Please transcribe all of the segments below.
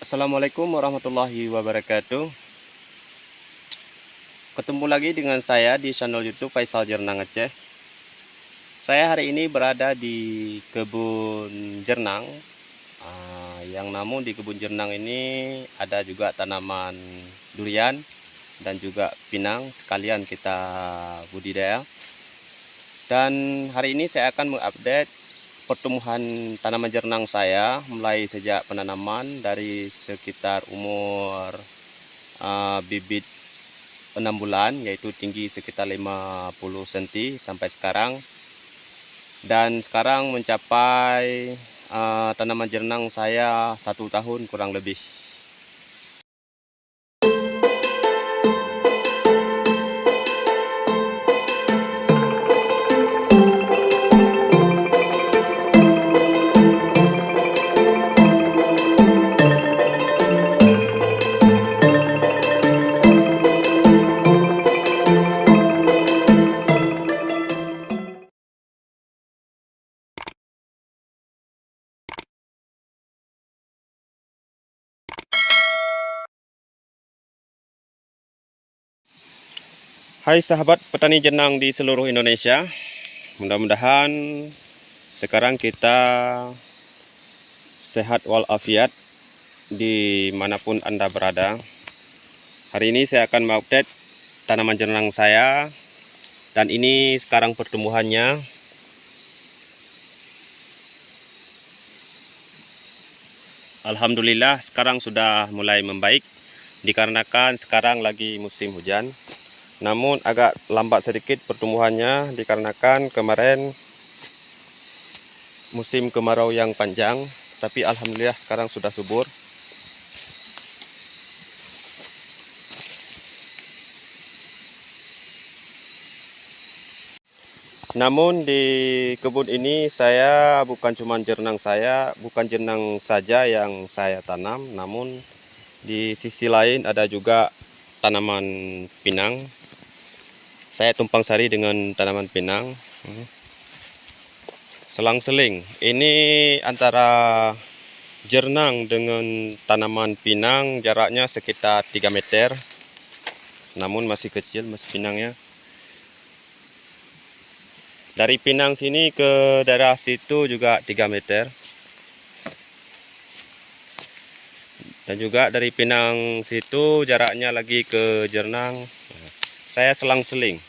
Assalamualaikum warahmatullahi wabarakatuh. Ketemu lagi dengan saya di channel YouTube Faisal Jernang Aceh. Saya hari ini berada di kebun jernang. Yang namun di kebun jernang ini ada juga tanaman durian dan juga pinang sekalian kita budidaya. Dan hari ini saya akan mengupdate pertumbuhan tanaman jernang saya mulai sejak penanaman dari sekitar umur bibit 6 bulan, yaitu tinggi sekitar 50 cm sampai sekarang, dan sekarang mencapai tanaman jernang saya 1 tahun kurang lebih. Hai sahabat petani jernang di seluruh Indonesia, mudah-mudahan sekarang kita sehat walafiat dimanapun Anda berada. Hari ini saya akan mengupdate tanaman jernang saya, dan ini sekarang pertumbuhannya. Alhamdulillah sekarang sudah mulai membaik, dikarenakan sekarang lagi musim hujan. Namun agak lambat sedikit pertumbuhannya dikarenakan kemarin musim kemarau yang panjang, tapi alhamdulillah sekarang sudah subur. Namun di kebun ini saya bukan jernang saja yang saya tanam, namun di sisi lain ada juga tanaman pinang. Saya tumpang sari dengan tanaman pinang. Selang-seling. Ini antara jernang dengan tanaman pinang jaraknya sekitar 3 meter. Namun masih kecil, masih pinangnya. Dari pinang sini ke daerah situ juga 3 meter. Dan juga dari pinang situ jaraknya lagi ke jernang. Saya selang-seling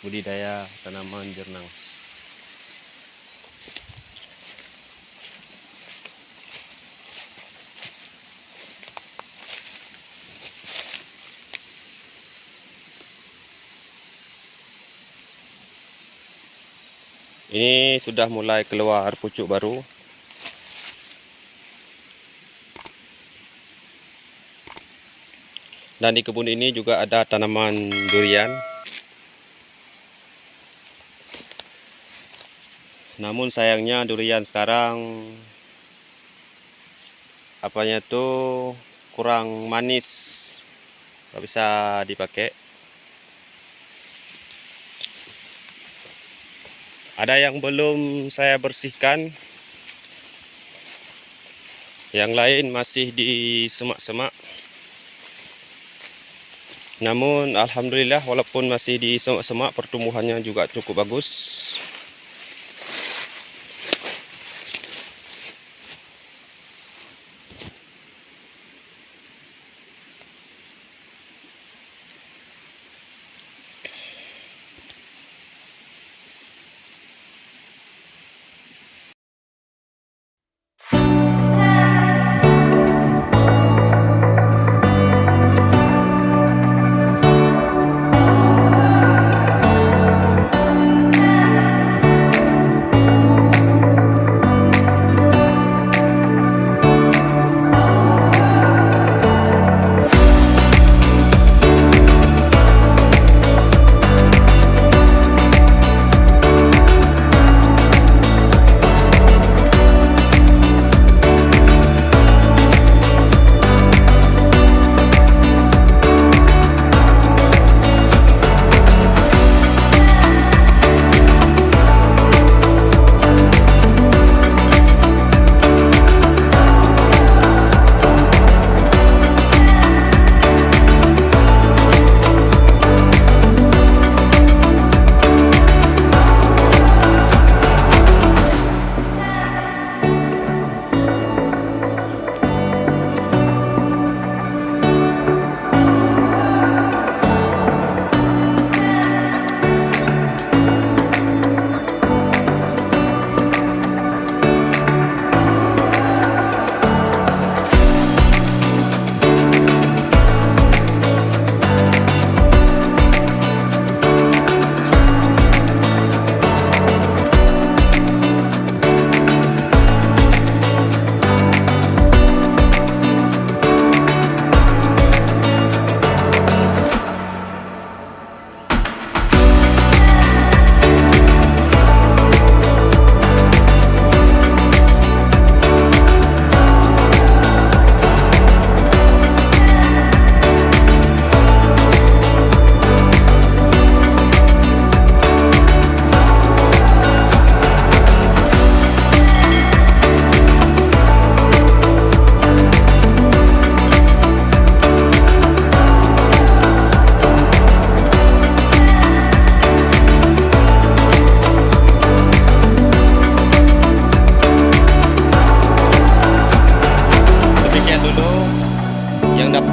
budidaya tanaman jernang. Ini sudah mulai keluar pucuk baru. Dan di kebun ini juga ada tanaman durian. Namun sayangnya durian sekarang apanya tuh kurang manis, nggak bisa dipakai. Ada yang belum saya bersihkan, yang lain masih di semak-semak. Namun alhamdulillah walaupun masih di semak-semak, pertumbuhannya juga cukup bagus.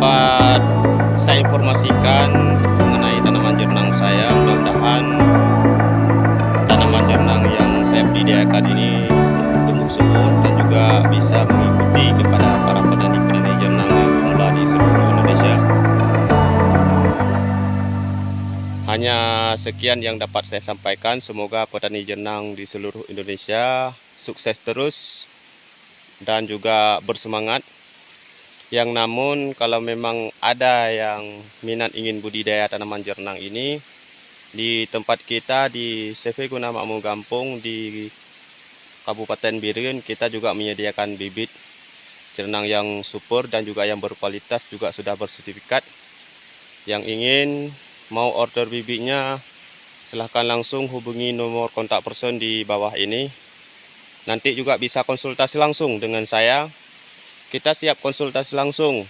dapat saya informasikan mengenai tanaman jernang saya. Mudah-mudahan tanaman jernang yang saya budidayakan ini tumbuh subur dan juga bisa mengikuti kepada para petani-petani jernang yang pemula di seluruh Indonesia. Hanya sekian yang dapat saya sampaikan. Semoga petani jernang di seluruh Indonesia sukses terus dan juga bersemangat. Yang namun kalau memang ada yang minat ingin budidaya tanaman jernang ini, di tempat kita di CV Guna Makmur Gampung di Kabupaten Biren, kita juga menyediakan bibit jernang yang super dan juga yang berkualitas, juga sudah bersertifikat. Yang ingin mau order bibitnya, silahkan langsung hubungi nomor kontak person di bawah ini. Nanti juga bisa konsultasi langsung dengan saya. Kita siap konsultasi langsung,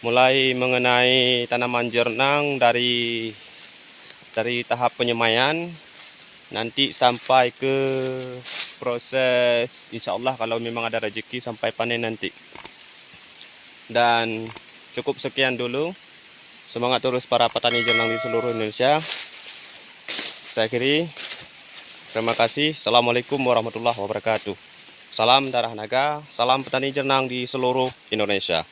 mulai mengenai tanaman jernang dari tahap penyemaian, nanti sampai ke proses insya Allah kalau memang ada rezeki sampai panen nanti. Dan cukup sekian dulu. Semangat terus para petani jernang di seluruh Indonesia. Saya akhiri. Terima kasih. Assalamualaikum warahmatullahi wabarakatuh. Salam darah naga, salam petani jernang di seluruh Indonesia.